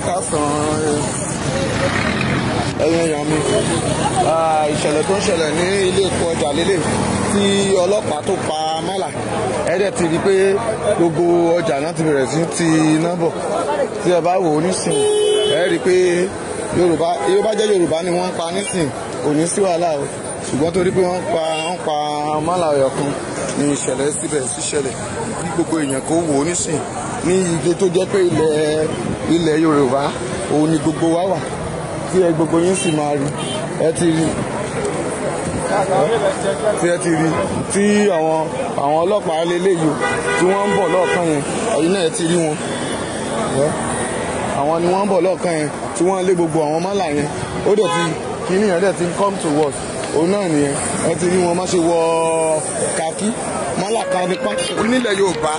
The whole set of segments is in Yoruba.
káàsán ẹ̀yin èèyàn mi. Ìṣẹ̀lẹ̀ tó ń ṣẹlẹ̀ ní ilé epo ọjà lélẹ̀ tí ọlọ́pàá tó pa mọ́là ẹ̀dẹ̀ ti rí pé gbogbo ọjà náà ti bẹ̀rẹ̀ sí ti iná bọ̀. Tí ẹ bá wò ó nísìn ẹ rí i pé Yorùbá jẹ́ Yorùbá ni wọ́n ń pa nísìn kò ní sí wàhálà o, ṣùgbọ́n torí pé wọ́n pa mọ́là ọ̀yọ́ kan ní ìṣẹ̀lẹ̀ síbẹ̀ síṣẹlẹ̀ bí gbogbo èèyàn kò wò ó nísìn ní ibi tó jẹ́ pé ilẹ̀ Yorùbá òun ni gbogbo wa wà tí ẹ gbogbo yín sì máa rí ẹ ti rí tí àwọn ọlọ́pàá lélẹ́yìí tí wọ́n ń bọ̀ lọ́ọ̀kan yẹn ẹ̀yin náà ẹ ti rí wọn àwọn ni wọ́n ń bọ̀ lọ́ọ̀kan yẹn tí wọ́n lé gbogbo àwọn mọ́là yẹn ó dẹ̀ ti kíní yẹn dẹ̀ ti come to work òun náà nìyẹn ẹ ti rí wọn má ṣe wọ kàkí mọ́là kan nípa nílẹ̀ Yorùbá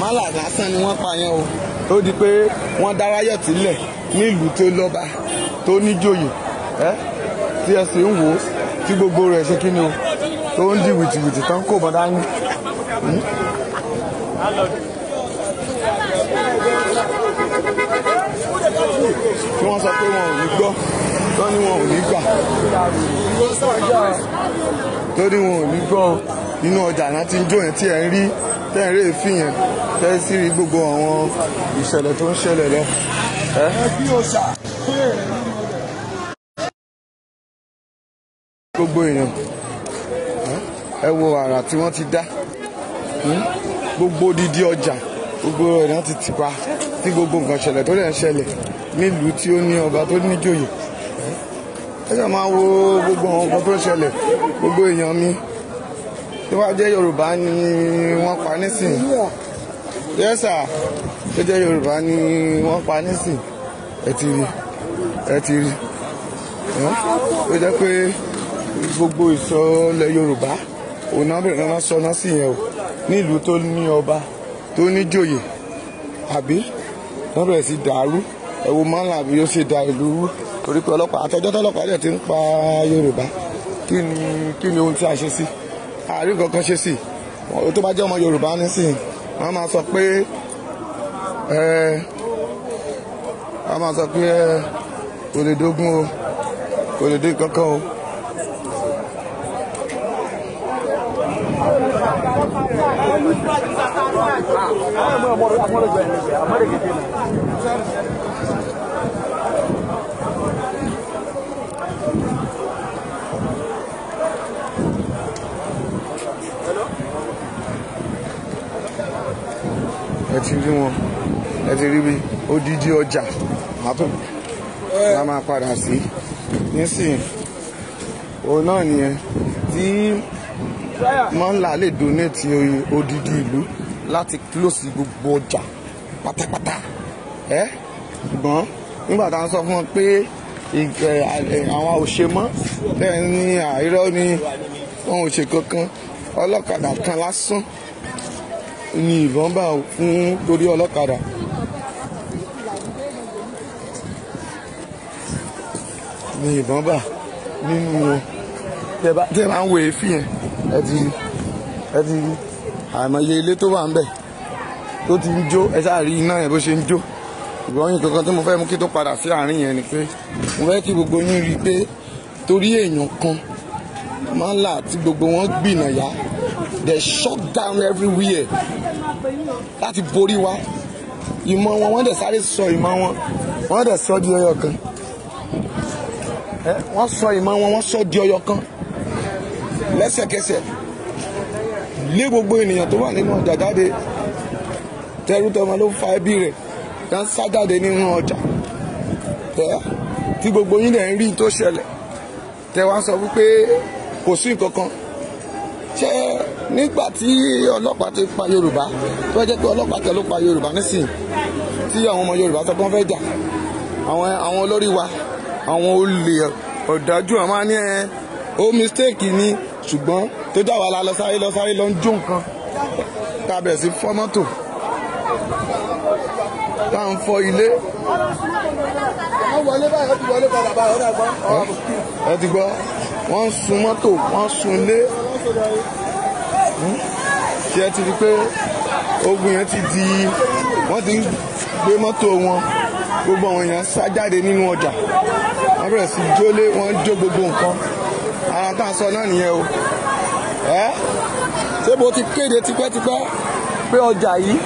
mọ́là lásán ni wọ́n pa yẹn o ó di pé wọ́n dá ráyọ̀tì lẹ̀ nílùú tó lọ́ba tó níjòyè tí ẹ sì ń wò ó tí gbogbo rẹ̀ ṣe kí ni o tó ń di wìtìwìtì tán kò bọ́ dání. tí wọ́n sọ pé wọn ò ní gbọ́ tó ní wọn ò ní gbà tó ní wọn ò ní gbọ́ nínú ọjà náà ti ń jó yẹn tí ẹ ń rí tẹ́ ń rí èéfín yẹn tẹ́ sí rí gbogbo àwọn ìṣẹ̀lẹ̀ tó ń ṣẹlẹ̀ lọ. gbogbo èèyàn ẹ wo àrà tí wọ́n ti dá gbogbo odidi ọjà gbogbo èèyàn ti tìpa tí gbogbo nǹkan ṣẹlẹ̀ tó lè ń ṣẹlẹ̀ nílùú tí ó ní ọba tó níjòyè ẹ ṣáà máa wo gbogbo àwọn nǹkan tó ń ṣẹlẹ̀ gbogbo èèyàn mi tó bá jẹ́ Yorùbá ni wọ́n pa nísìn yẹ́sà tó jẹ́ Yorùbá ni wọ́n pa nísìn ẹ ti rí ó jẹ́ pé gbogbo ìsọ̀lẹ̀ Yorùbá òun náà bẹ̀rẹ̀ náà sọ náà sí yẹn o nílùú tó ní ọba tó níjòyè àbí wọ́n bẹ̀rẹ̀ sí dàrú ẹ wo mọ́là bí ó ṣe da ìlú torí pé ọlọ́pàá àtọjọ́ tọ́lọ́pàá dẹ̀ ti ń pa Yorùbá kí ni ohun tí a ṣe sí àárín kankan ṣe sí tó bá jẹ́ ọmọ Yorùbá nísìn wọ́n máa sọ pé kò lè dógún o kò lè dé kankan o. ẹ ti rí wọn ẹ ti rí bí odidi ọjà máa padà sí nísìnyí òun náà nìyẹn tí mọ́ńlá lè donate odidi ìlú láti close gbogbo ọjà pátápátá ṣùgbọ́n nígbà tá à ń sọ fún wọn pé àwọn ò ṣe mọ́ bẹ́ẹ̀ ni àìrọ́ ni wọn ò ṣe kankan ọlọ́kadà kan lásán ni ìbọn bá fún torí ọlọ́kadà. Ni ìbọn bá nínú wọn tẹ́ bá ń wo èéfín yẹn ẹ ti rí àìmọye ilé tó wà ń bẹ̀ tó ti ń jó ẹ ṣáà rí iná yẹn bó ṣe ń jó ìgbọ́n yín kankan tí mo fẹ́ mú kí tó padà sí àárín yẹn ni pé mo fẹ́ kí gbogbo yín rí i pé torí èèyàn kan máa ń là tí gbogbo wọn gbìnà yá they shut down everywhere láti borí wa ìmọ̀ wọn wọ́n dẹ̀ sáré sọ ìmọ̀ wọn wọ́n dẹ̀ sọ di ọyọ kan wọ́n sọ ìmọ̀ wọn wọ́n sọ di ọyọ kan lẹ́sẹ̀kẹsẹ̀ lé gbogbo ènìyàn tó wà nínú ọjà jáde tẹrú tọmọ ló fa ẹbí rẹ̀ tá ń sá jáde nínú ọjà tí gbogbo yín dẹ̀ ń rí tó ṣẹlẹ̀ tẹ wá sọ wípé kò sí nǹkan kan ṣé nígbà tí ọlọ́pàá ti pa Yorùbá tó jẹ́ pé ọlọ́pàá tẹ ló pa Yorùbá nísìnyí tí àwọn ọmọ Yorùbá sọ pé wọ́n fẹ́ jà àwọn olórí wa àwọn olè ọ̀dájú àmọ́ ní ó mistake ni ṣùgbọ́n tó dá wa la lọ sáré lọ ń jó nǹkan tá a bẹ̀rẹ̀ sí fọ́ mọ́tò tá à ń fọ́ ilé. ẹ ti gbọ́ wọ́n ń sun mọ́tò wọ́n ń sun ilé ṣé ẹ ti rí pé ogun yẹn ti di wọ́n ti ń gbé mọ́tò wọn gbogbo àwọn èèyàn sá jáde nínú ọjà wọ́n bẹ̀rẹ̀ sí jólé wọ́n jó gbogbo nǹkan ara tá à ń sọ náà nìyẹn o ṣé mo ti kéde tipẹ́tipẹ́ pé ọjà yìí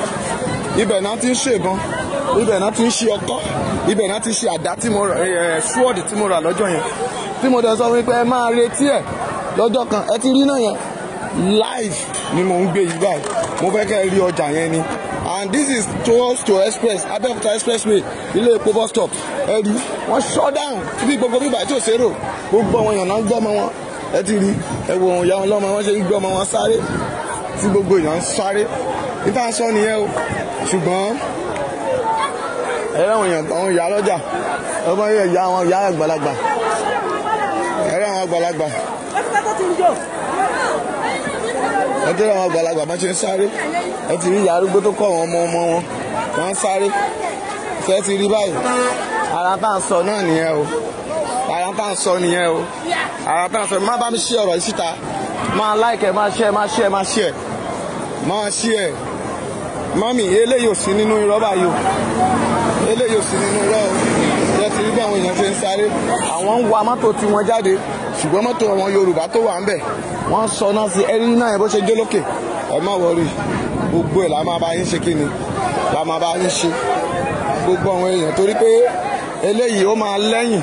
ibẹ̀ náà ti ń ṣèbọn ibẹ̀ náà ti ń ṣe ọkọ́ ibẹ̀ náà ti ṣe àdá tí mo rà ṣúọ̀dì tí mo rà lọ́jọ́ yẹn tí mo dẹ̀ sọ fún mi pé ẹ máa retí ẹ̀ lọ́jọ́ kan ẹ ti rí náà yẹn live ni mo ń gbé yìí báyìí mo fẹ́ kẹ́ ẹ rí ọjà yẹn ni and this is close to express Abẹ́òkúta expressway ilé epo bus stop ẹ rí wọ́n shut down bí gbogbo bíbá tí ò ṣèrò gbogbo àwọn èèyàn náà ń gbọ́ ọmọ wọn ẹ ti rí ẹ wo òun ìyá wọn lọ́mọ wọn ṣe ń gbé ọmọ wọn sáré tí gbogbo èèyàn ń sáré níta sọ nìyẹn o ṣùgbọ́n ẹ̀rọ àwọn èèyàn àwọn ìyá lọ́jà ọmọ ìyá àwọn ìyá àgbàlagbà ẹ̀rọ àwọn àgbàlagbà ẹ ti rí àwọn àgbàlagbà bá ṣe ń sáré ẹ ti rí ìyá arúgbó tó kọ́ àwọn ọmọ wọn wọ́n ń sáré ṣé ẹ ti rí báyìí ara tá à ń sọ náà nìyẹn o ara tá à ń sọ nìyẹn o ara tá à ń sọ má bá mi ṣí ọ̀rọ̀ yìí síta máa láìkẹ́ máa ṣí ẹ̀ mọ́mì eléyìí ò sí nínú irọ́ báyìí o eléyìí ò sí nínú irọ́ o ṣé ti rí bí àwọn èèyàn ṣe ń sáré àwọn ń wa mọ́tò tí wọ́n jáde ṣùgbọ́n mọ́tò àwọn Yorùbá tó wà ń bẹ̀ wọ́n sọ náà sí ẹrí náà yẹn bó ṣe jó lókè ẹ má wọrí gbogbo ẹ̀ la máa bá yín ṣe kí ni la máa bá yín ṣe gbogbo àwọn èèyàn torí pé eléyìí ó máa lẹ́yìn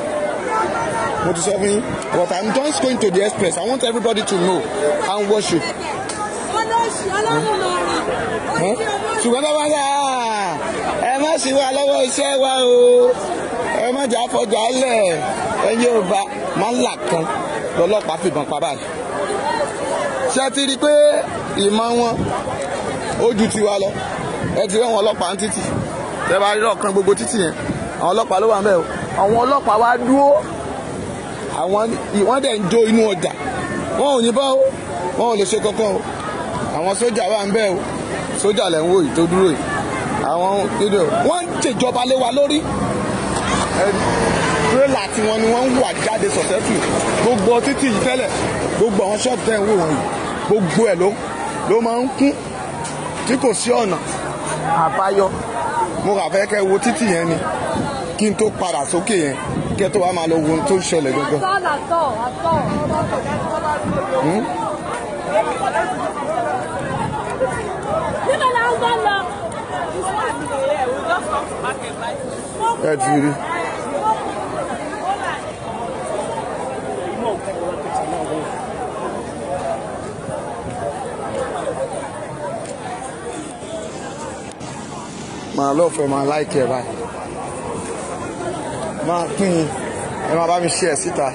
mo ti sọ fún yín but I'm just going to the express I want everybody to know and worship. ṣùgbọ́n tó bá dà ẹ má sì wá lọ́wọ́ iṣẹ́ wa o ẹ má jà fọjà lẹ̀ ẹ yóò bá má là kan lọ́lọ́pàá fìbọn pa báyìí. ṣé ti rí i pé ìmọ̀ wọn ó ju tiwa lọ ẹ ti rí àwọn ọlọ́pàá ń títì tẹ bá rí ọ̀kan gbogbo títì yẹn àwọn ọlọ́pàá ló wà ń bẹ̀ o àwọn ọlọ́pàá wá dúró wọ́n dẹ̀ ń jó inú ọjà wọn ò yìnbọn o wọn ò lè ṣe kankan o àwọn sójà wà ń bẹ̀ o sójà lẹ̀ ń wò yìí tó dúró yìí àwọn kéde wọ́n ń ṣèjọba lé wa lórí tírélà tí wọ́n ni wọ́n ń wà jáde sọ̀tẹ́fì gbogbo títì yìí tẹ́lẹ̀ gbogbo àwọn ṣọ́ọ̀bù tẹ́ ń wò wọ̀nyí gbogbo ẹ̀ ló máa ń kún tí kò sí ọ̀nà àbáyọ mo kà fẹ́ kẹ́ wo títì yẹn ni kí n tó padà sókè yẹn kẹ́ tó wá máa lọ wo ohun tó ń ṣẹlẹ̀ gangan. ẹ ti rí. máa lọ́ọ̀fẹ́ máa láìkẹ́ ẹ̀ báyìí máa pín in ẹ máa bá mi ṣe ẹ̀ síta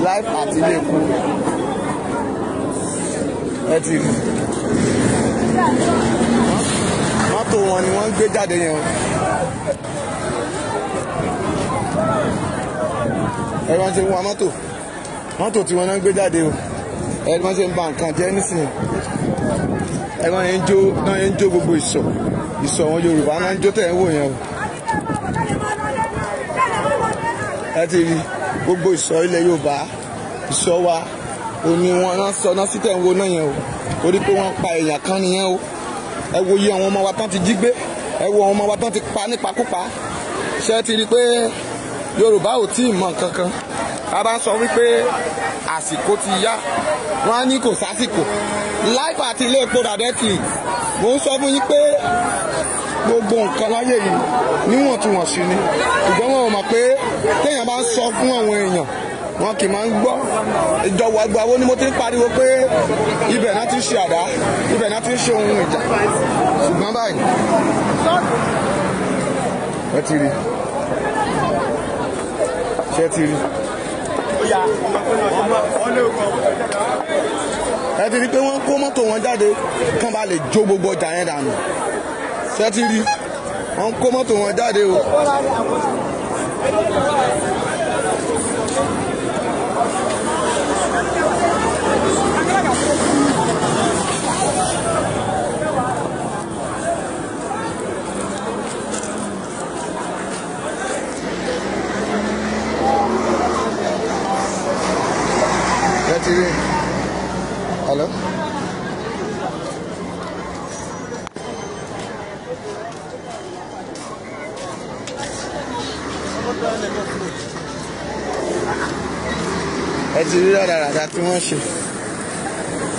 live àti ilé epo ẹ ti rí mọ́tò wọn ni wọ́n ń gbé jáde yẹn ẹ wọ́n ṣe ń wa mọ́tò tí wọ́n náà ń gbé jáde o ẹ wọ́n ṣe ń ba nǹkan jẹ́ nísìnyí ẹ wọ́n yẹn ń jó gbogbo ìsọ̀ wọn Yorùbá náà ń jó tẹ̀ ń wò yẹn o ẹ ti rí gbogbo ìsọ̀ ilẹ̀ Yorùbá ìsọ̀ wa òní wọn náà sọ náà sí tẹ̀ ń wo náà yẹn o torí pé wọ́n pa èèyàn kan nìyẹn o ẹ wo iye àwọn ọmọ wa tán ti jí gbé ẹ wo àwọn ọmọ wa tán ti pa nípakúpa ṣé ti rí pé Yorùbá ò tí ì mọ nǹkan kan a bá sọ wípé àsìkò ti yá wọn á ní kò sásìkò láìpẹ́ àti ilé epo dàdẹ́kì mò ń sọ fún yín pé gbogbo nǹkan láyé yìí níwọ̀ntúnwọ̀nsì ni ṣùgbọ́n wọn ò mọ̀ pé téèyàn bá ń sọ fún àwọn èèyàn wọn kì í máa ń gbọ́ ìjọba àgbà wo ni mo ti ń pariwo pé ibẹ̀ náà ti ń ṣe àdá ibẹ̀ náà ti ń ṣe ohun ìjà ṣùgbọ́n báyìí ẹ ti rí ṣe ti rí ẹ ti rí pé wọ́n kó mọ́tò wọn jáde kán bá lè jó gbogbo ọjà yẹn dànù ṣe ti rí wọ́n kó mọ́tò wọn jáde o. Hello? Ẹ ti rí rádaràda tí wọ́n ṣe.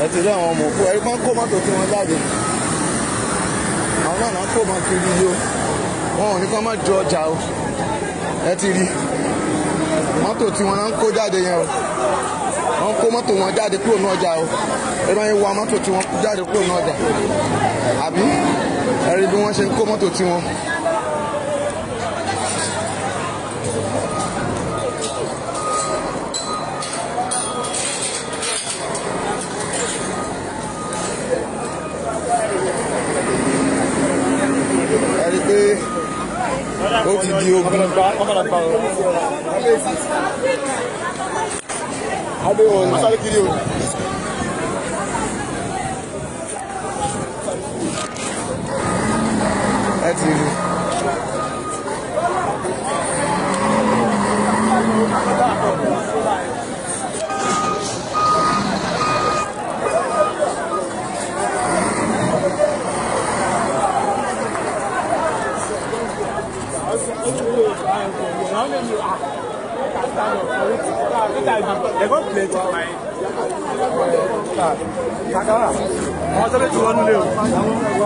Ẹ ti rí àwọn ọmọ òkú ẹ̀rí kan kó mọ́tò tí wọ́n jáde. Àwọn náà kó mọ́ kiri yó. Wọn ò ní kán má ju ọjà o. Ẹ ti rí mọ́tò tí wọ́n náà ń kó jáde yẹn o. Wọ́n kó mọ́tò wọn jáde kúrò ní ọjà o. Ẹ máa ń wa mọ́tò tí wọ́n jáde kúrò ní ọjà. Àbí ẹ rí bí wọ́n ṣe ń kó mọ́tò tí wọ́n. Ó ti di ogun. Ẹ ti rí.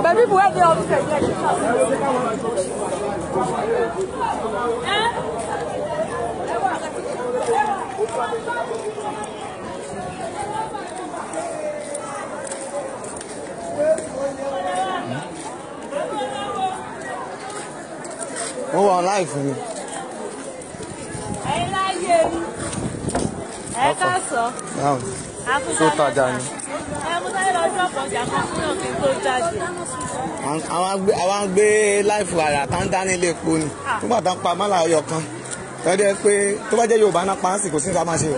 But people where they upset. Wọ́n wà láì fún mi. Ẹ̀yin láyé mi. Ẹ ká sọ. Tó tajà ni. Ẹ mú sáré lọ ṣọ́ọ̀bù ọjà kan fún yàn kí n tó jáde. Àwọn gbé láìfù àrà tá ń dá nílé epo ni. Nígbà tá ń pa mọ́là ọyọ kan. Lọ́dẹ pé tó bá jẹ́ Yorùbá náà pa á sì kò sí ní ká máa ṣe.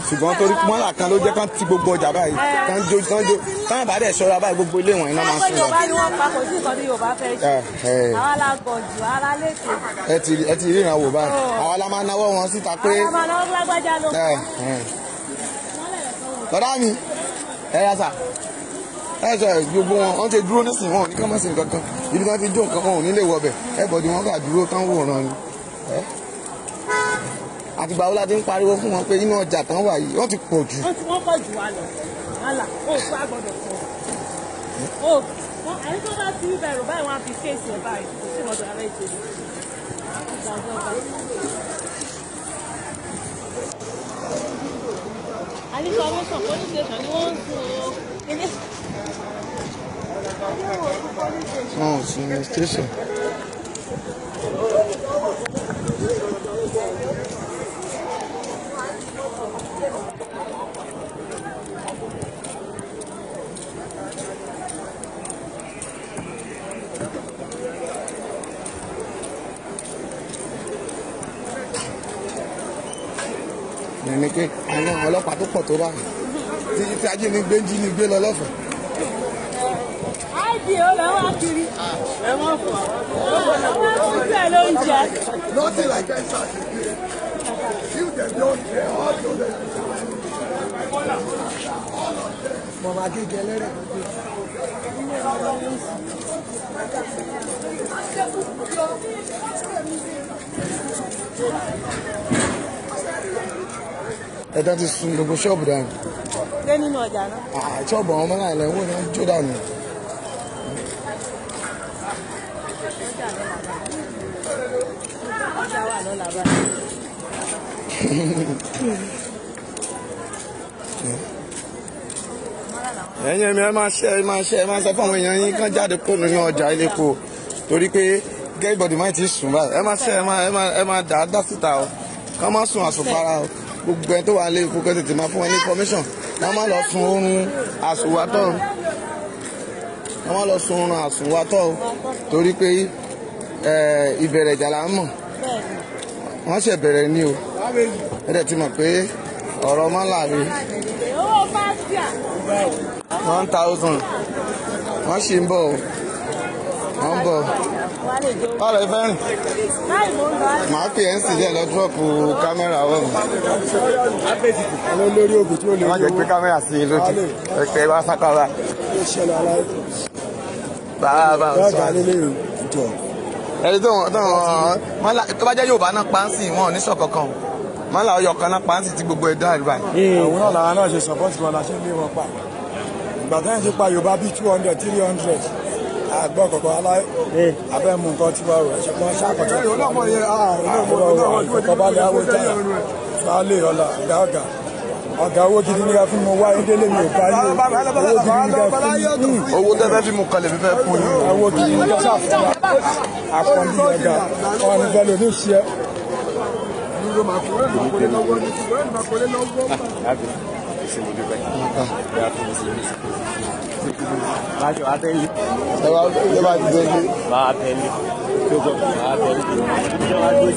Ṣùgbọ́n torí mọ́là kan ló jẹ́ kán ti gbogbo ọjà báyìí. Kán jó táwọn bá dẹ̀ ṣọ́ra báyìí gbogbo ilé ìwọ̀n iná máa ń sún lọ. Yorùbá ni wọ́n pa kò sí nǹkan tí Yorùbá fẹ́ ṣe. Àwa la gọ̀ jù, ara lẹ́kọ̀ọ́. Ẹ ti rí ìrànwọ́ báyìí. Àwa la máa náwó wọn síta pé. Àwa máa náwó lágbájá ló kọ́. Lọ́dá mi, ẹ yá sà. Ẹ sọ gbogbo wọn ti dúró nísìnyí wọn ò ní ká má ṣe nǹkan kan. Ibi tí wọ́n ti jó nǹkan wọn ò ní lè wọ bẹ̀. Ẹ bọ̀dì wọn kà dúró tán wòran ni. Àtìgbà wo la ti ń pariwo fún wọn pé inú ọjà tán wà yìí wọ́n ti pọ̀ jù. Wọ́n pọ̀ jù wá lọ. Wàhálà ó tó àgbọ̀dọ̀ sọ. Ẹni tó bá ti bẹ̀rù báyìí wọ́n á fi kéèsì ẹ̀ báyìí. Kò sí ìmọ̀tò ara ìṣèlú. Àníṣe ọmọọ̀sán police station ni wọ́n ń sùn o. Wọ́n ò sùn ní station. Ní pé àwọn ọlọ́pàá tó pọ̀ tó bá tí ajínigbé ń jínigbé lọ lọ́fẹ̀ẹ́. Àìdí ó lọ wá kiri. Ẹ wọ́n fọ̀. Wọ́n fẹ́ ló ń jẹ. Nothing like that. You dem don't care all to them. Mọ̀mọ́ akéèké ẹlẹ́rẹ̀ kan gbé. Ẹ̀dá ti sun gbogbo ṣọ́ọ̀bù dànù. Gbé nínú ọjà náà. Ṣọ́ọ̀bù àwọn ọmọ náà lẹ́wọ̀n ni wọ́n jó dànù. Ọjà wà lọ́la báyìí. Ẹ̀yin mi ẹ máa sọ fún àwọn èèyàn yín kán jáde kó nínú ọjà iléepo torí pé gẹ́gbọ̀dì máa ti sùn báyìí ẹ máa dá síta o kán má sùn àsùnpara o gbogbo ẹ tó wà lé epo kẹ́ tètè máa fún wọn ní information wọ́n má lọ sun oorun àsùnwátọ́ o wọ́n má lọ sun oorun àsùnwátọ́ o torí pé ìbẹ̀rẹ̀ ìjà là ń mọ̀ wọ́n ṣẹ̀ bẹ̀rẹ̀ ní o ẹ dẹ̀ ti mọ̀ pé ọ̀rọ̀ mọ́là mi 1000 wọ́n ṣì ń bọ̀ o wọ́n ń bọ̀. Báwo lè fẹ́ rìn? Màá fi ẹ̀ ń sì díẹ̀ lọ dúrọ́pù kámẹ́rà wọ̀ mí. Lórí ògùn tí ó lè Má jẹ́ pé kámẹ́rà sí i lójú. Ẹ̀kẹ́ wá sákàrà. Bàbá ò sọ. Ẹni tó bá jẹ́ Yorùbá náà pánsì wọn ò ní sọ kankan. Mọ́lá ọyọ kan náà pánsì tí gbogbo ẹ̀dá àríwá. Òun náà làwọn náà ṣe sọ́pọ́tì wọn la ṣe ń lé wọn pa. Ìgbà táyà ti pa Yorùbá bíi 200, 300. Àgbọ̀ kọ̀ọ̀kan aláì abẹ́mu nǹkan tí wàá rẹ̀ ṣùgbọ́n ṣàkọsílẹ̀ kọ̀ọ̀kan balẹ̀ àwọ̀ táyà baálé ọ̀la ọ̀gá owó gidi nígbà fún mi wá ìdílé mi ò parí owó gidi nígbà fún mi. Owó tẹ́fẹ́ fi mú kalẹ̀ fífẹ́ fún yín. Owó gidi nígbà sáfún wa àpọ̀nbí ọ̀gá ọ̀nà ìfẹ́ lò ní ìṣe. Láti wá tẹ́lẹ̀. Ẹ bá ti tẹ́lẹ̀. Bá a tẹ́lẹ̀. Tó kọ̀ bá a tẹ́lẹ̀.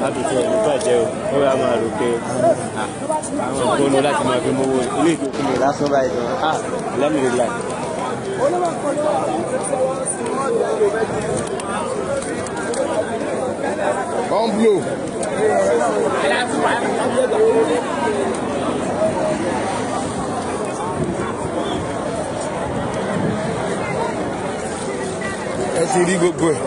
Àbùtù ẹ̀ nípa jẹ́ o, ó yà máa rò pé àwọn ìkónú láti máa fi mówó ilé ìjókòó mi lásán báyìí gan. Lẹ́mìí láì. One blow. Ẹ ti rí gbogbo ẹ̀.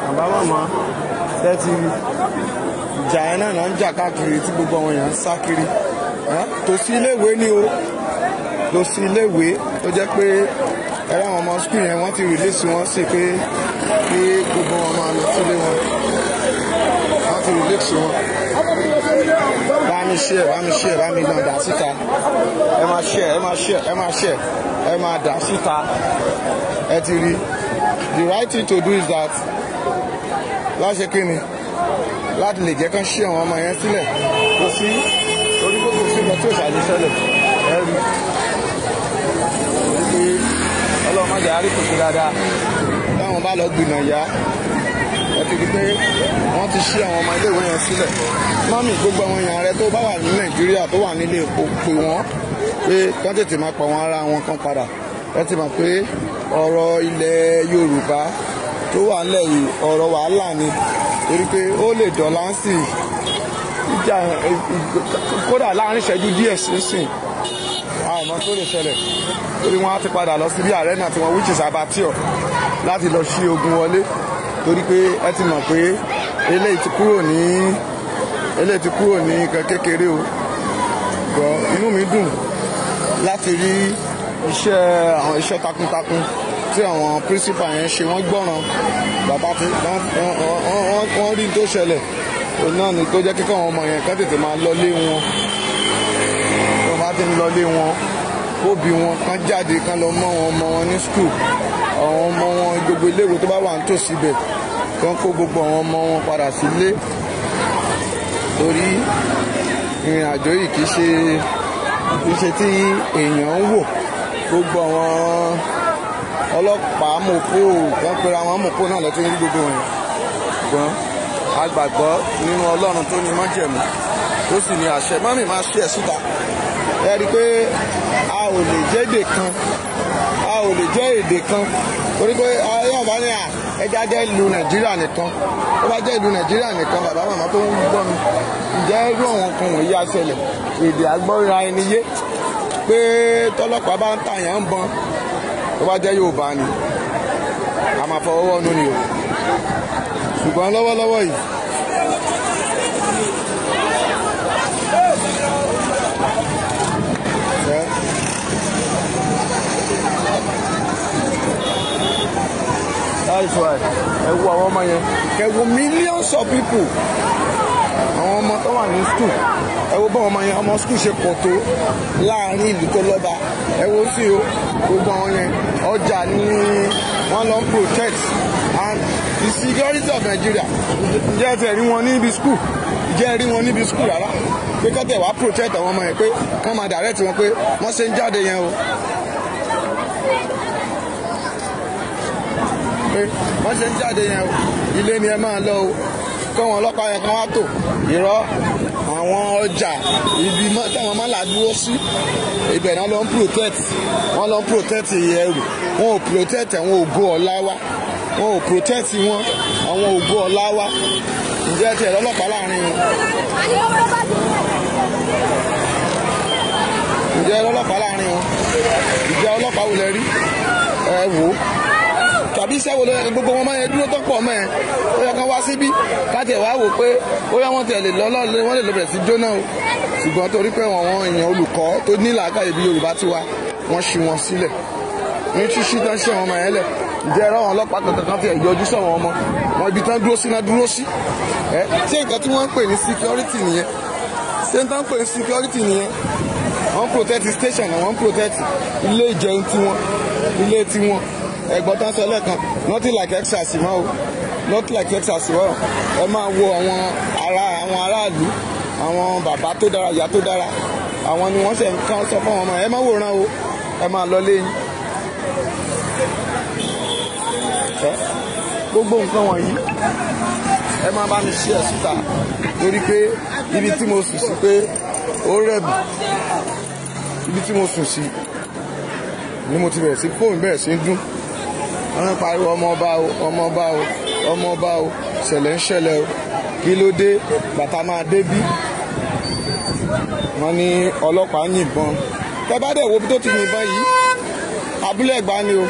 Àbámọ̀mọ́ tẹ́tí ìjà ẹ̀ náà ń jà káàkiri tí gbogbo àwọn èèyàn ń sá kiri tòsí iléèwé ni o tòsí iléèwé tó jẹ́ pé ẹ̀rọ àwọn ọmọ skul yẹn wọ́n ti rìlíìsì wọn sí pé kí gbogbo wọn máa lọ sílé wọn wọ́n ti rìlíìsì wọn. Bá mi share bá mi lọ dà síta ẹ máa share ẹ máa dà síta ẹ ti rí the right thing to do is that láṣẹ kí ni láti lè jẹ́ kán ṣí àwọn ọmọ yẹn sílẹ̀ kò sí orí kókò sí lọ tí ò ṣàlè ṣẹlẹ̀ ẹ rí pé ọlọ́run má jẹ́ àárí kòkó dáadáa táwọn bá lọ gbìnà yá ẹ ti rí pé wọ́n ti ṣí àwọn ọmọ iléèwé yẹn sílẹ̀ mọ́mì gbogbo àwọn èèyàn rẹ tó bá wà ní Nàìjíríà tó wà nílé epo pè wọ́n pé kán tètè máa pa wọn ara wọn kan padà ẹ ti mọ̀ pé ọ̀rọ̀ ilẹ̀ Yorùbá tó wà nílẹ̀ yìí ọ̀rọ̀ wàhálà ni torí pé ó lè dọ̀là ń sìn ìjà kódà láàrin ìṣẹ́jú díẹ̀ sínsìn àìmọ̀ tó lè ṣẹlẹ̀ torí wọ́n á ti padà lọ sí bí arena tí wọ́n which is Abattoir láti lọ ṣí ogun wọlé torí pé ẹ ti mọ̀ pé eléyìí ti kúrò ní nǹkan kékeré o gbọ́ inú mi dùn láti rí àwọn iṣẹ́ takuntakun tí àwọn principal yẹn ṣe wọ́n gbọ́ràn bàbá tí wọ́n rí tó ṣẹlẹ̀ òun náà ni tó jẹ́ kíkọ́ àwọn ọmọ yẹn ká tètè máa lọlé wọn tó bá ti ń lọlé wọn kó bí wọn kán jáde kán lọ mọ́ wọn ọmọ wọn ní school àwọn ọmọ wọn gbogbo iléèwé tó bá wà nítòsí ibẹ̀ kán kó gbogbo àwọn ọmọ wọn padà sílé torí ìrìn àjò yìí kì í ṣe tí èèyàn ń wò gbogbo àwọn ọlọ́pàá mọ̀pó wọ́n pera wọn mọ̀pó náà lọ́tún ní gbogbo wọn ṣùgbọ́n a gbàgbọ́ nínú Ọlọ́run tó ní májẹ̀mú tó sì ní àṣẹ mọ́mì máa ṣe ẹ̀ síta ẹ rí i pé a ò lè jẹ́ èdè kan torí pé ayé ọ̀bá ní ẹja jẹ́ ìlú Nàìjíríà nìkan ó bá jẹ́ ìlú Nàìjíríà nìkan bàbá màmá tó ń gbọ́ mi ǹjẹ́ irú àwọn kan wọ̀nyí á ṣẹlẹ̀ èdè àgbọ́ra ẹni yé pé tọ́lọ́pàá bá ń tàyàn ń bọn tó bá jẹ́ Yorùbá ni a máa fọwọ́ wọ́nú ni o ṣùgbọ́n lọ́wọ́lọ́wọ́ yìí that's why ẹ wo àwọn ọmọ yẹn kẹ wo millions of people àwọn ọmọ ọmọ tó wà ní skul ẹ wo bọ́ ọmọ yẹn ọmọ skul ṣe pọ̀ tó láàrin ìlú tó lọ́ba ẹ wo sí o gbogbo àwọn yẹn ọjà ni wọ́n lọ ń protect and the security of Nigeria ǹjẹ́ ẹ tẹ̀ rí wọn níbi skul ǹjẹ́ ẹ rí wọn níbi skul rárá pé kọ́tẹ̀ wá protect àwọn ọmọ yẹn pé kọ́ máa direct wọn pé wọ́n ṣe ń jáde yẹn o. wọ́n ṣe ń jáde yẹn o ilé ni ẹ máa lọ o kọ́ wọn ọlọ́pàá yẹn kan wá tò irọ́ àwọn ọjà ibi táwọn máa là dúró sí ibẹ̀ náà lọ ń protect wọ́n lọ ń protect ẹrù wọn ò protect àwọn ògo ọ̀la wa wọn ò protect wọn àwọn ògo ọ̀la wa ǹjẹ́ tiẹ̀ lọ́lọ́pàá láàrin wọn ǹjẹ́ ọlọ́pàá láàrin wọn ǹjẹ́ ọlọ́pàá wò lẹ rí ẹ wò ó tàbí iṣẹ́ wo gbogbo wọn máa yẹ dúró tó pọ̀ mọ́ ẹ ó yẹ kán wá síbí káàtì ẹ̀ wá wò pé ó yẹ wọ́n tẹ̀ lè lọ́lọ́ọ̀lẹ́ wọ́n lè lọ bẹ̀rẹ̀ sí jóná o ṣùgbọ́n torí pé àwọn èèyàn olùkọ́ tó ní làákàyè bí Yorùbá ti wá wọ́n ṣí wọn sílẹ̀ ní ṣíṣí tán ṣe àwọn ọmọ yẹn lẹ̀ ǹjẹ́ ẹ̀rọ àwọn ọlọ́pàá kankan kan fi yọjú sọ̀rọ̀ ọmọ wọn ibi tán dúró sí náà dúró sí ẹ ṣé nǹkan tí wọ́n ń pè ní security nìyẹn ṣé nǹkan pè ní security nìyẹn wọ́n protect station àwọn protect ilé ìjẹun tiwọn ilé tiwọn ẹ̀gbọ́n tán sọ lẹ́ẹ̀kan nothing like exercise mọ́ o nothing like exercise mọ́ ẹ máa wo àwọn aráàlú àwọn bàbá tó dára ìyá tó dára àwọn ni wọ́n ṣe ń kán sọ fún ọmọ ẹ má wòran o ẹ máa lọ léyìn gbogbo nǹkan wọ̀nyí ẹ máa bá mi ṣí ẹ̀ síta torí pé ibi tí mo sùn sí pé ó rẹ̀ mí ibi tí mo sùn sí ni mo ti bẹ̀rẹ̀ sí fóònù bẹ̀rẹ̀ sí dún wọ́n ń pariwo ọmọ ọba o ọmọ ọba o ọmọ ọba o ṣẹlẹ̀ ń ṣẹlẹ̀ o kí ló dé bàtà máa dé bí wọ́n ní ọlọ́pàá yìnbọn tẹ́ bá dẹ̀ wo bí tó ti yìnbọn yìí abúlé Ẹ̀gbá ni o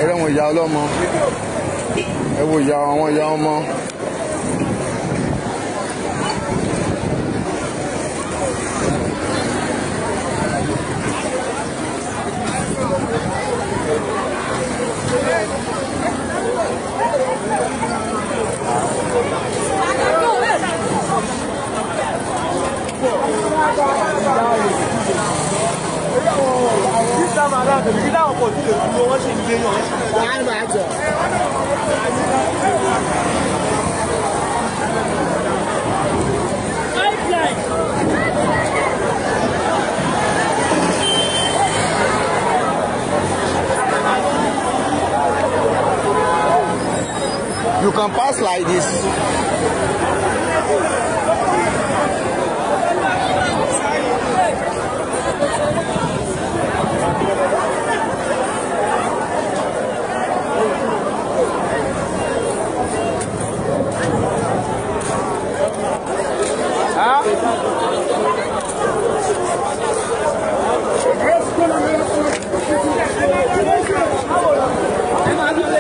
ẹ̀rẹ́ wọn ìyá ọlọ́mọ ẹ wo ìyá àwọn ìyá ọmọ. You can pass like this.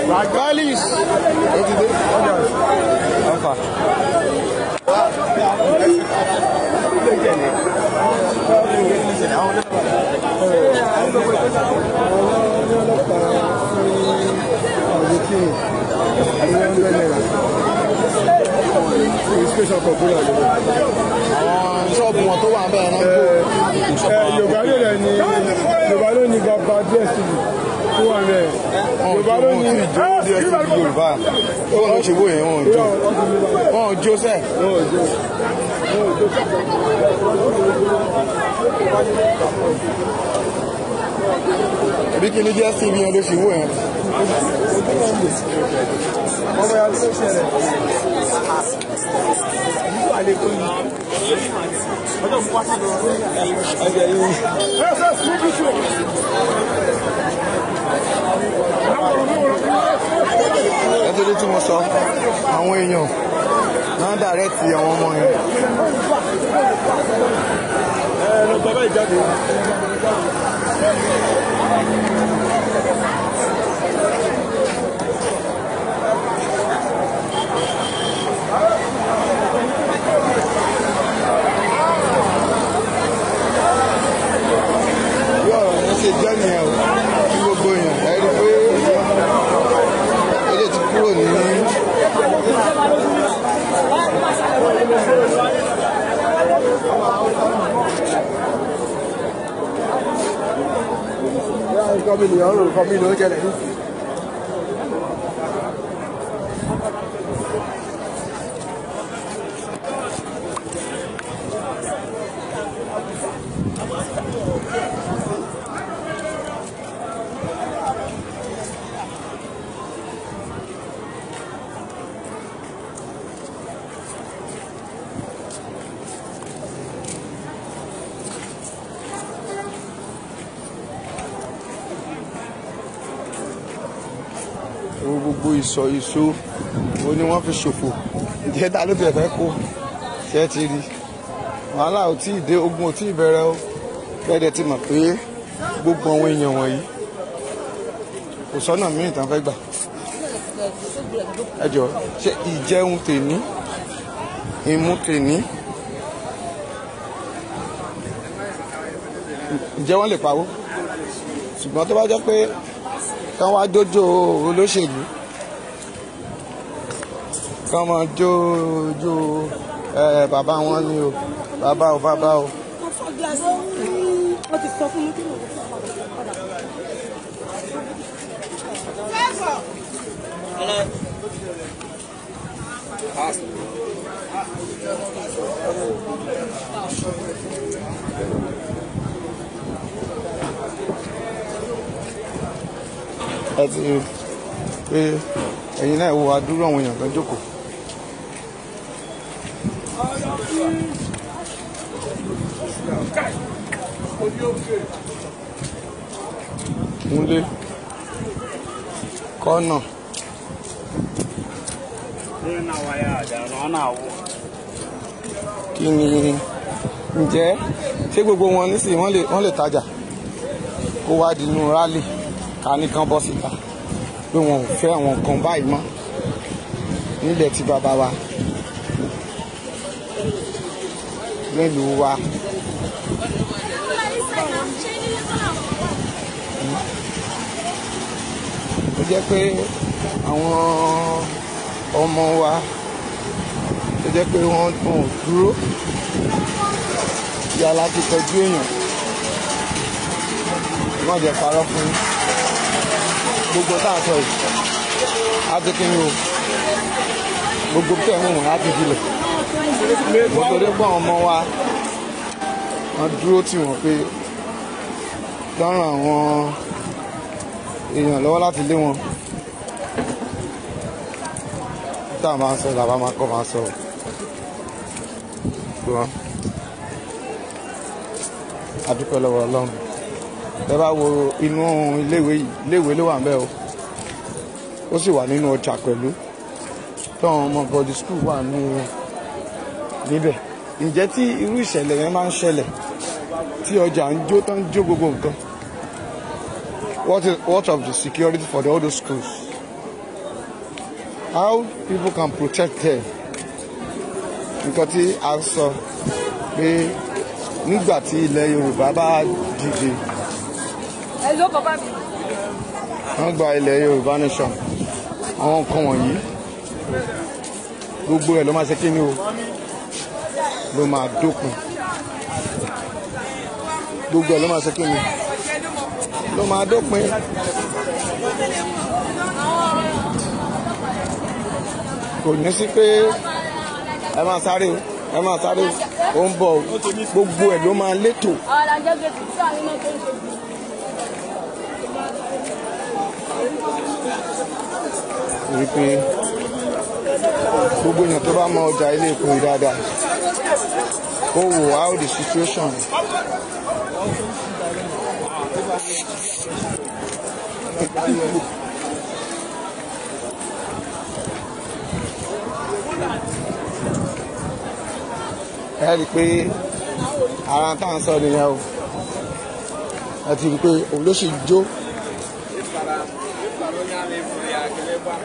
Ragalis. Apa? Ṣọ́ọ̀bù wọn tó wà ń bẹ̀rẹ̀ náà. Yorùbá ló ní bàbá díẹ̀ sí i. Yorùbá ló ní ìjọ díẹ̀ sí Yorùbá. Ó lọ ṣe wó yẹn wọn ò jó. Wọn ò jó sẹ́ẹ̀. Bí kí ni jẹ́ sí ibi yẹn ló ṣe wó yẹn. ọmọ ya ló ṣẹlẹ̀. Nítorí tí mo sọ àwọn èèyàn náà dàrẹ́tì àwọn ọmọ yẹn. Lọ bàbá ìjáde. Ṣe jẹ́ nìyẹn o kí gbogbo èèyàn ẹ rí pé ilé ti kúrò mi nìyẹn rò nǹkan mi ló ń ṣẹlẹ̀ nísìnyí. gbogbo ìsọ̀ ìṣó wo ni wọ́n fi ṣòfò ìjẹta ló tẹ̀ fẹ́ kó ṣe ti rí wàhálà ò tí ì dé ogun ò tí ì bẹ̀rẹ̀ o bẹ́ẹ̀ ti mọ̀ pé gbogbo àwọn èèyàn wọ̀nyí kò sọ́nà míì tán fẹ́ gbà ẹ jọ ṣe ìjẹun tèní ìmú tèní ǹjẹ́ wọ́n lè pawó ṣùgbọ́n tó bá jẹ́ pé kán wá jójó olóṣèlú kán máa jójó bàbá wọn ni o bàbá o bàbá o. wọ́n ti sọ fún mi kí ló ń ẹ ti pé ẹ̀yin náà wo adúrú àwọn èèyàn tó jókòó. Múlé kọ́nà. Kí ni ǹjẹ́ ṣé gbogbo wọn nísìnyí wọ́n lè tajà kó wá dínú rálì ká nìkan bọ́ síta pé wọn ò fẹ́ àwọn nǹkan báyìí mọ́ nílẹ̀ tí bàbá wa nílùú wa. Ó jẹ́ pé àwọn ọmọ wa ó jẹ́ pé wọ́n ò dúró yá láti tọ́jú èèyàn wọ́n jẹ́ parọ́ fún gbogbo tá à ń sọ yìí á ti kí ni o gbogbo tẹ̀ ń wọ̀n á ti dilẹ̀ nítorí pé àwọn ọmọ wa wọ́n dúró tì wọ́n pé lọ́rùn àwọn èèyàn lọ́wọ́ láti lé wọn tá a máa ń sọ làbá máa kọ́ máa sọ gbọ́n a dúpẹ́ lọ́wọ́ Ọlọ́run ẹ bá wo inú iléèwé ló wà ń bẹ̀ o ó sì wà nínú ọjà pẹ̀lú táwọn ọmọ body school wà níbẹ̀ ǹjẹ́ tí irú ìṣẹ̀lẹ̀ yẹn máa ń ṣẹlẹ̀ tí ọjà ń jó tán jó gbogbo nǹkan what of the security for all those schools how people can protect them nǹkan tí a sọ pé nígbà tí ilẹ̀ Yorùbá bá dìde wọ́n gba ilẹ̀ Yorùbá nation àwọn nǹkan wọ̀nyí gbogbo ẹ̀ ló máa ṣe kí ni o ló máa dópin gbogbo ẹ̀ ló máa ṣe kí ni ló máa dópin kò ní sí pé ẹ máa sáré o ó ń bọ̀ gbogbo ẹ̀ ló máa létò. rí pé gbogbo èèyàn tó bá mọ ọjà ilé epo yìí dáadáa ó wò how the situation ẹ rí i pé ara tá à ń sọ nìyẹn o ẹ ti rí i pé òun ló ṣe jó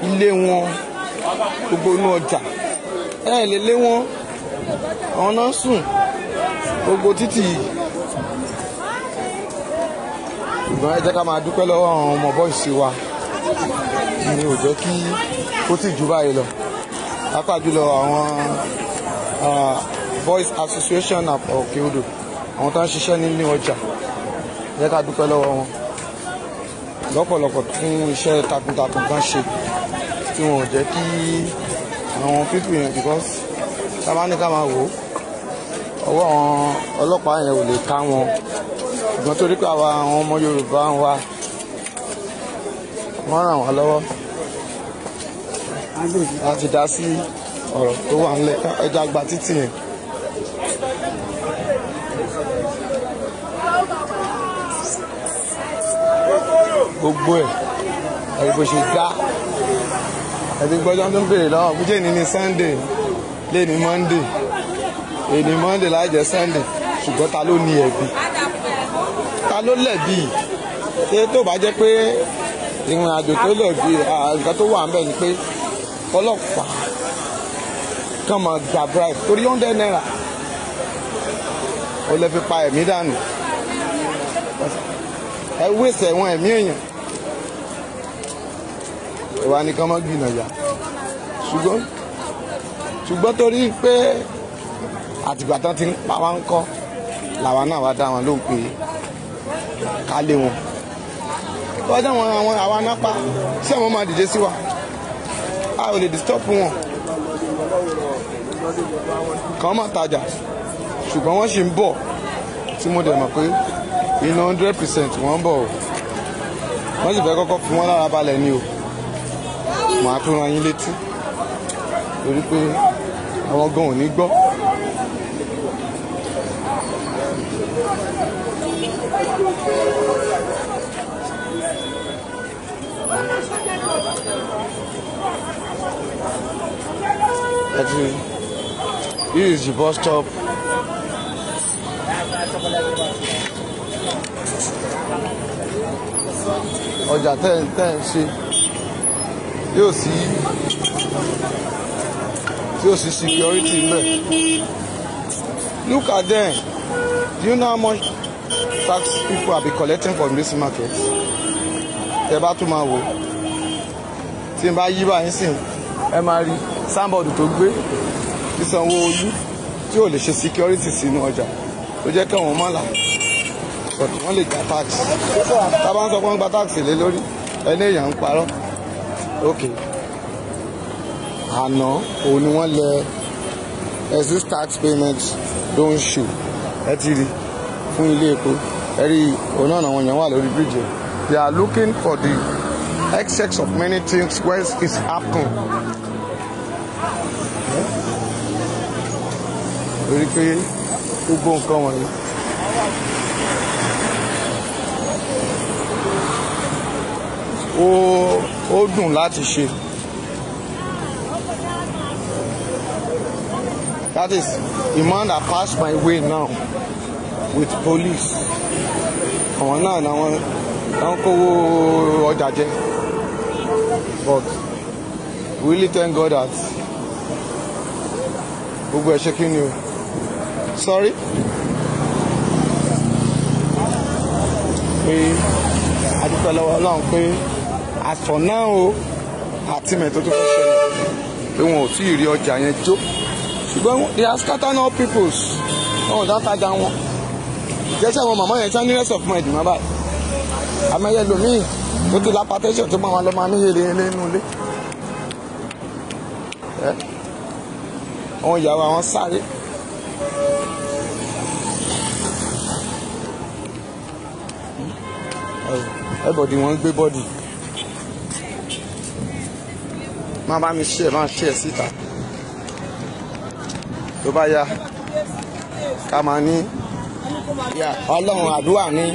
ilé wọn gbogbo inú ọjà ẹ lè lé wọn àwọn náà sùn gbogbo títì ṣùgbọ́n ẹ jẹ́ ká máa dúpẹ́ lọ́wọ́ àwọn ọmọ bọ́ìsì wa ni ò jẹ́ kí ó sì jù báyìí lọ pàápàá jùlọ àwọn Boys Association of Òkè Odò àwọn tó ń ṣiṣẹ́ nínú ọjà ẹ jẹ́ ká dúpẹ́ lọ́wọ́ wọn lọ́pọ̀lọpọ̀ fún iṣẹ́ takuntakun kan ṣe tí wọn ò jẹ́ kí àwọn pípì yẹn because sábà ní ká máa wò ó ọwọ́ àwọn ọlọ́pàá yẹn ò lè ká wọn ṣùgbọ́n torí pé àwa àwọn ọmọ Yorùbá ń wá wọ́n ràn wá lọ́wọ́ láti dá sí ọ̀rọ̀ tó wà ńlẹ̀ ẹja gba títì yẹn. gbogbo ẹ̀ ẹ̀rí bó ṣe dá ẹ̀rí gbọ́dọ̀ tó ń béèrè lọ́wọ́ bó jẹ́ ní Sunday lé ní Monday èní Monday láì jẹ́ Sunday ṣùgbọ́n ta ló ní ẹ̀bi ta ló lẹ̀bi ṣé tó bá jẹ́ pé ìrìn àjò tó lẹ̀bi nǹkan tó wà ń bẹ̀ ni pé ọlọ́pàá kàn máa gba bribe torí £100 ó lè fi pa ẹ̀mí dànù ẹ wéṣẹ̀ ẹ̀wọ̀n ẹ̀mí èèyàn ìwà nìkan mọ́ gbìnàjà ṣùgbọ́n torí pé àtìgbà tán ti ń pa wá ń kọ́ làwa náà wá dá wọn lóhùn pé ká lé wọn wọ́n dá wọn àwa náà pa sí àwọn máa dìde sí wa a ò lè disturb wọn kàn máa tajà ṣùgbọ́n wọ́n ṣì ń bọ̀ tí mo dẹ̀ mọ̀ pé iná 100% wọ́n ń bọ̀ o wọ́n sì fẹ́ kọ́kọ́ fi wọ́n lára balẹ̀ ni o màá tún ran yín létí torí pé àwọn gan ò ní gbọ́. This is the bus stop. Ọjà tẹ́ ń ṣe yóò sí security ńbẹ̀. Look at them. Do you know how much tax people have been collecting from this market? Tẹ́ bá tún máa wò tí n bá yí báyìí sìn ẹ máa rí sáńbọ̀dù tó gbé tí Sanwó-Olú tí ò lè ṣe security sínú ọjà tó jẹ́ kẹ́wọ̀n mọ́là but wọ́n lè gba tax tá a bá ń sọ pé wọ́n gba tax lé lórí ẹni èèyàn ń parọ́ ok àná òun ni wọ́n lẹ exit tax payment don show ẹ ti rí fún ilé epo ẹ rí òun náà àwọn èèyàn wà lórí bíríjì they are looking for the excess of many things where it's happening. Lórí pé gbogbo nǹkan wọ̀nyí ó dùn láti ṣe. That is the man that passed my way now with police. Àwọn náà ni wọ́n kówó ọjà jẹ. But we really thank God that gbogbo ẹ̀ ṣe kí ni o. Sorry. Pé adúpẹ́ lọ́wọ́ Ọlọ́run pé as for now o àti mẹ́tò tó fẹ́ ṣẹlẹ̀ pé wọn ò tí ì rí ọjà yẹn jó ṣùgbọ́n they are scattering all peoples wọn ò dá tajà wọn jẹ́sẹ̀ àwọn màmá yẹn tí wọ́n ní rest of mind má báyìí àmẹ́yẹ lòmíì tó ti lápá tẹ́sán tó máa wọn lọ́ máa ní yẹlẹ nínú ilé àwọn ìyàwó àwọn sáré. Everybody wọ́n gbé bọ́dì máa bá mi ṣe ẹ̀ máa ṣe ẹ̀ síta tó bá yá ká máa ní Ọlọ́run àdúrà ní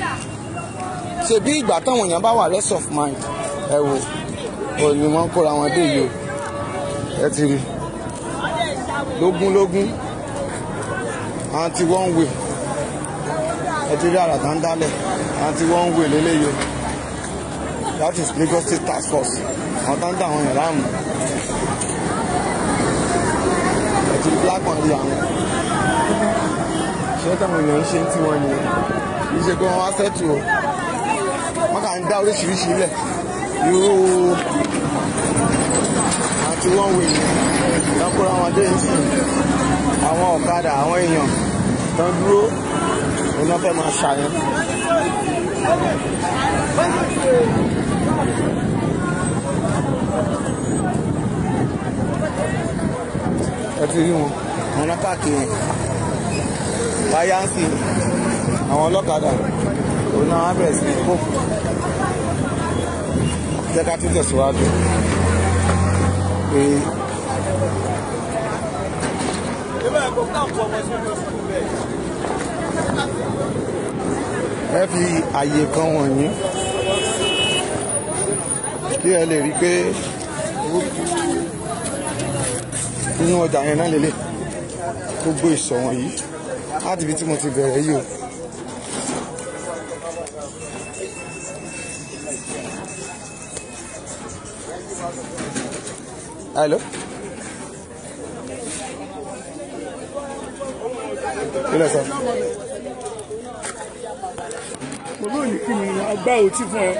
ṣe bí ìgbà táwọn èèyàn bá wà rest of mind ẹ wò ò ní wọ́n kóra wọn dé yìí o ẹ ti rí lógún àti one way ẹ ti rí àrà tá ń dálẹ̀ àti one way lélẹ́yìí o. That is Lagos State Task Force. Àwọn tó ń dá àwọn èèyàn láàmú. Ẹ̀tì black on di àwọn. Ṣé táwọn èèyàn ń ṣe tí wọ́n ní? Kì í ṣe pé wọ́n wá sẹ́tù o. Wọ́n kà ń dá oríṣiríṣi ilẹ̀. Irú àti wọ́n wè ní. Lọ́kùnrin àwọn dé ń sìn. Àwọn ọ̀kadà àwọn èèyàn tó ń dúró. Òun náà fẹ́ máa ṣàyẹn. ẹ ti rí wọn àwọn ọlọ́pàá yẹn fáyáǹsì àwọn ọlọ́kadà òun náà wọ́n bẹ̀rẹ̀ sí ní kó jẹ́ ká tún tẹ̀síwájú pé ẹ fi àyè kan wọ̀nyí kí ẹ lè rí i pé inú ọjà yẹn náà lélẹ̀ gbogbo ìsọ̀ wọ̀nyí láti ibi tí mo ti bẹ̀rẹ̀ yìí o. Hello. Kílẹ̀ sọ. olóyìn kí ni agbá òtí fún ẹ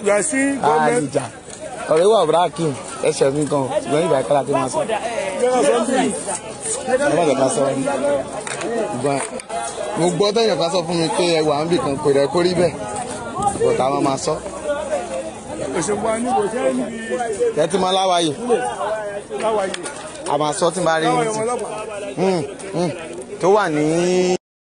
yà sí gọ́ọ̀mẹ́ntì. Àyíjà ọ̀rẹ́ wà bíráàkì ẹsẹ̀ mi gan ṣùgbọ́n ìgbà ìkàlà tí wọ́n sọ. Ọlọ́dẹ̀ ká sọ ìgbà mo gbọ́ tẹ̀yìn ká sọ fún mi pé ẹwà ń bì kan pè rẹ̀ kó rí bẹ́ẹ̀ bọ̀tà wọn máa sọ. òṣèlú wa ní kò jẹ́ níbi. Kẹ́tí máa láwàyè. A máa sọ tí n bá rí tó wà ní.